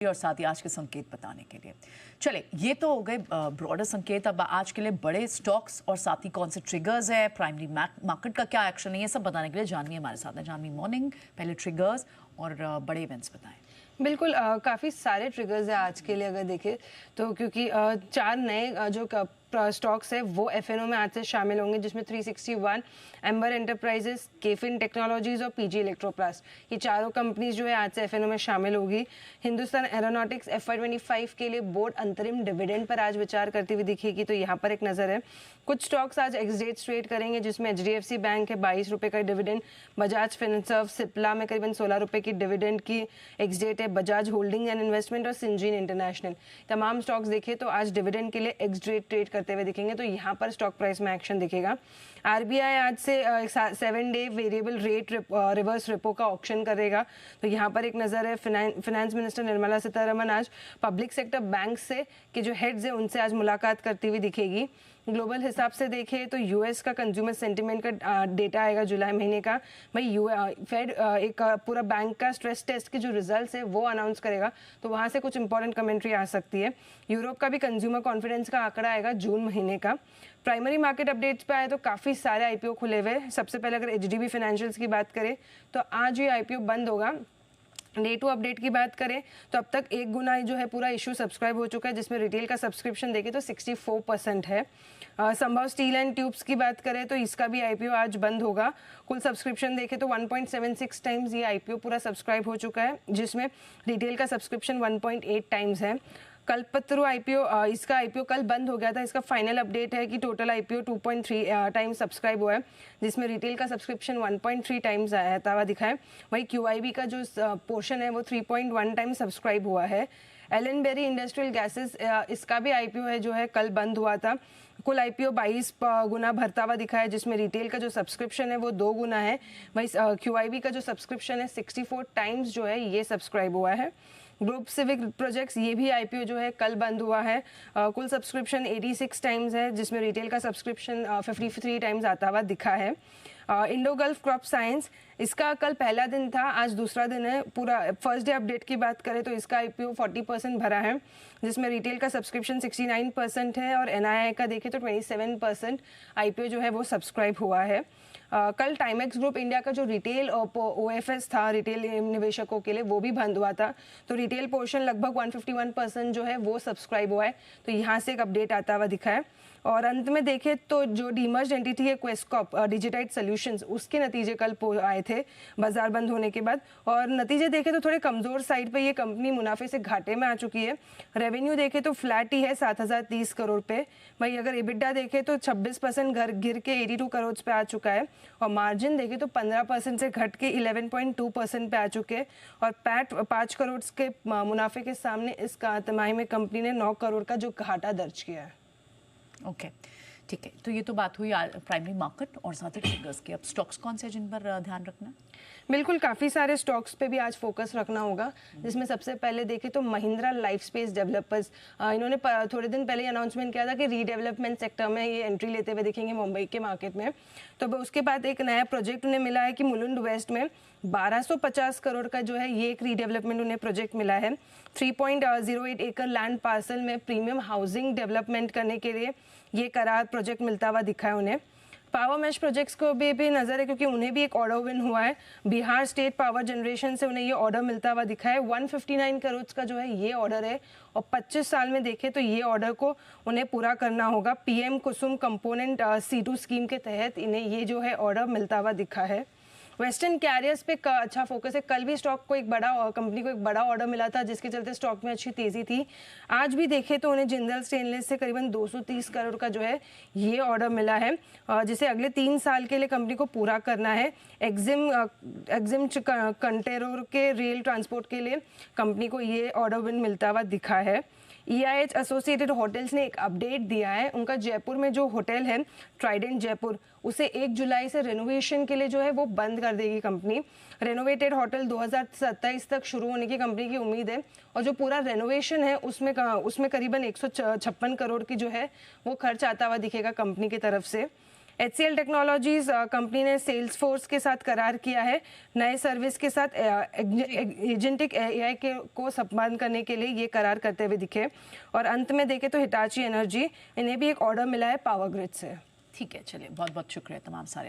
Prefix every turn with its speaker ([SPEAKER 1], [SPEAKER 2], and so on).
[SPEAKER 1] और साथ ही आज के संकेत बताने के लिए। चले, ये तो हो गए ब्रॉडर संकेत। अब आज के लिए बड़े स्टॉक्स और साथ ही कौन से ट्रिगर्स है, प्राइमरी मार्केट का क्या एक्शन है, ये सब बताने के लिए जानवी हमारे साथ है। जानवी मॉर्निंग, पहले ट्रिगर्स और बड़े इवेंट्स बताएं।
[SPEAKER 2] बिल्कुल, काफ़ी सारे ट्रिगर्स हैं आज के लिए अगर देखें तो, क्योंकि चार नए जो स्टॉक्स है वो एफएनओ में आज से शामिल होंगे, जिसमें 361, एम्बर एंटरप्राइजेस, केफिन टेक्नोलॉजीज और पीजी इलेक्ट्रोप्लास्ट, ये चारों कंपनीज जो है आज से एफएनओ में शामिल होगी। हिंदुस्तान एरोनॉटिक्स FY25 के लिए बोर्ड अंतरिम डिविडेंड पर आज विचार करती हुई दिखेगी, तो यहाँ पर एक नज़र है। कुछ स्टॉक्स आज एक्स डेट्स ट्रेड करेंगे, जिसमें HDFC बैंक है 22 रुपये का डिविडेंड, बजाज फिनसर्व सिप्ला में करीबन 16 रुपये की डिविडेंड की एक्स डेट है, बजाज होल्डिंग एंड इन्वेस्टमेंट और सिंजीन इंटरनेशनल, तमाम स्टॉक्स देखे तो आज डिविडेंड के लिए एक्स डेट ट्रेड करते हुए दिखेंगे, तो यहाँ पर स्टॉक प्राइस में एक्शन दिखेगा। RBI आज से 7 day variable rate reverse repo का ऑप्शन करेगा, तो यहाँ पर एक नज़र है। फाइनेंस मिनिस्टर निर्मला सीतारमण आज पब्लिक सेक्टर बैंक से के जो हेड्स है उनसे आज मुलाकात करती हुई दिखेगी। ग्लोबल हिसाब से देखें तो यूएस का कंज्यूमर सेंटिमेंट का डेटा आएगा जुलाई महीने का। भाई फेड एक पूरा बैंक का स्ट्रेस टेस्ट के जो रिजल्ट्स है वो अनाउंस करेगा, तो वहाँ से कुछ इंपॉर्टेंट कमेंट्री आ सकती है। यूरोप का भी कंज्यूमर कॉन्फिडेंस का आंकड़ा आएगा जून महीने का। प्राइमरी मार्केट अपडेट्स पे आए तो काफ़ी सारे IPO खुले हुए। सबसे पहले अगर HDB फाइनेंशियल्स की बात करें तो आज ये IPO बंद होगा। डे टू अपडेट की बात करें तो अब तक 1 गुना जो है पूरा इशू सब्सक्राइब हो चुका है, जिसमें रिटेल का सब्सक्रिप्शन देखें तो 64% है। संभव स्टील एंड ट्यूब्स की बात करें तो इसका भी IPO आज बंद होगा। कुल सब्सक्रिप्शन देखें तो 1.76 टाइम्स ये IPO पूरा सब्सक्राइब हो चुका है, जिसमें रिटेल का सब्सक्रिप्शन 1.8 टाइम्स है। कल्पतरु IPO, इसका IPO कल बंद हो गया था। इसका फाइनल अपडेट है कि टोटल IPO 2.3 टाइम्स सब्सक्राइब हुआ है, जिसमें रिटेल का सब्सक्रिप्शन 1.3 टाइम्स आता हुआ दिखा है। वहीं QIB का जो पोर्शन है वो 3.1 टाइम्स सब्सक्राइब हुआ है। एलन बेरी इंडस्ट्रियल गैसेस, इसका भी IPO है जो है कल बंद हुआ था। कुल IPO 22 गुना भरता हुआ दिखा है, जिसमें रिटेल का जो सब्सक्रिप्शन है वो 2 गुना है। वहीं QIB का जो सब्सक्रिप्शन है 64 टाइम्स जो है ये सब्सक्राइब हुआ है। ग्रुप सिविक प्रोजेक्ट्स, ये भी IPO जो है कल बंद हुआ है। कुल सब्सक्रिप्शन 86 टाइम्स है, जिसमें रिटेल का सब्सक्रिप्शन 53 टाइम्स आता हुआ दिखा है। इंडो गल्फ क्रॉप साइंस, इसका कल पहला दिन था, आज दूसरा दिन है। पूरा फर्स्ट डे अपडेट की बात करें तो इसका IPO 40% भरा है, जिसमें रिटेल का सब्सक्रिप्शन 69% है और NII का देखें तो 27% IPO जो है वो सब्सक्राइब हुआ है। कल टाइमेक्स ग्रुप इंडिया का जो रिटेल OFS था रिटेल निवेशकों के लिए वो भी बंद हुआ था, तो रिटेल पोर्शन लगभग 151% जो है वो सब्सक्राइब हुआ है, तो यहाँ से एक अपडेट आता हुआ दिखा है। और अंत में देखें तो जो डीमर्ज एंटिटी है क्वेस्टकॉप डिजिटाइड सॉल्यूशंस, उसके नतीजे कल आए थे बाजार बंद होने के बाद, और नतीजे देखें तो थोड़े कमज़ोर साइड पे ये कंपनी मुनाफे से घाटे में आ चुकी है। रेवेन्यू देखें तो फ्लैट ही है 7030 करोड़ पे। भाई अगर EBITDA देखें तो 26% गिर के 82 करोड़ पे आ चुका है, और मार्जिन देखें तो 15% से घट के 11.2% पे आ चुके हैं, और पैट 5 करोड़ के मुनाफे के सामने इस तिमाही में कंपनी ने 9 करोड़ का जो घाटा दर्ज किया है।
[SPEAKER 1] ओके, ठीक है, तो ये तो बात हुई प्राइमरी मार्केट और साथ ही ट्रिगर्स की। अब स्टॉक्स कौन से जिन पर ध्यान रखना?
[SPEAKER 2] बिल्कुल, काफ़ी सारे स्टॉक्स पे भी आज फोकस रखना होगा, जिसमें सबसे पहले देखें तो महिंद्रा लाइफ स्पेस डेवलपर्स, इन्होंने थोड़े दिन पहले अनाउंसमेंट किया था कि रीडेवलपमेंट सेक्टर में ये एंट्री लेते हुए दिखेंगे मुंबई के मार्केट में। तो उसके बाद एक नया प्रोजेक्ट उन्हें मिला है कि मुलुंड वेस्ट में 1250 करोड़ का जो है ये एक रीडेवलपमेंट उन्हें प्रोजेक्ट मिला है। 3.08 एकड़ लैंड पार्सल में प्रीमियम हाउसिंग डेवलपमेंट करने के लिए ये करार प्रोजेक्ट मिलता हुआ दिखा है उन्हें। पावर मैश प्रोजेक्ट्स को भी नज़र है, क्योंकि उन्हें भी एक ऑर्डर विन हुआ है। बिहार स्टेट पावर जनरेशन से उन्हें ये ऑर्डर मिलता हुआ दिखा है। 159 करोड़ का जो है ये ऑर्डर है, और 25 साल में देखें तो ये ऑर्डर को उन्हें पूरा करना होगा। PM कुसुम कंपोनेंट C2 स्कीम के तहत इन्हें ये जो है ऑर्डर मिलता हुआ दिखा है। वेस्टर्न कैरियर्स पे अच्छा फोकस है। कल भी स्टॉक को कंपनी को एक बड़ा ऑर्डर मिला था, जिसके चलते स्टॉक में अच्छी तेजी थी। आज भी देखें तो उन्हें जिंदल स्टेनलेस से करीबन 230 करोड़ का जो है ये ऑर्डर मिला है, जिसे अगले 3 साल के लिए कंपनी को पूरा करना है। एग्जिम कंटेनर के रेल ट्रांसपोर्ट के लिए कंपनी को ये ऑर्डर विन मिलता हुआ दिखा है। EIH एसोसिएटेड होटल्स ने एक अपडेट दिया है। उनका जयपुर में जो होटल है ट्राइडेंट जयपुर, उसे 1 जुलाई से रेनोवेशन के लिए जो है वो बंद कर देगी कंपनी। रेनोवेटेड होटल 2027 तक शुरू होने की कंपनी की उम्मीद है, और जो पूरा रेनोवेशन है उसमें करीबन 156 करोड़ की जो है वो खर्च आता हुआ दिखेगा कंपनी की तरफ से। HCL टेक्नोलॉजीज कंपनी ने सेल्स फोर्स के साथ करार किया है नए सर्विस के साथ एजेंटिक AI को सम्मान करने के लिए ये करार करते हुए दिखे। और अंत में देखें तो हिटाची एनर्जी, इन्हें भी एक ऑर्डर मिला है पावर ग्रिड से।
[SPEAKER 1] ठीक है, चलिए बहुत बहुत शुक्रिया तमाम सारे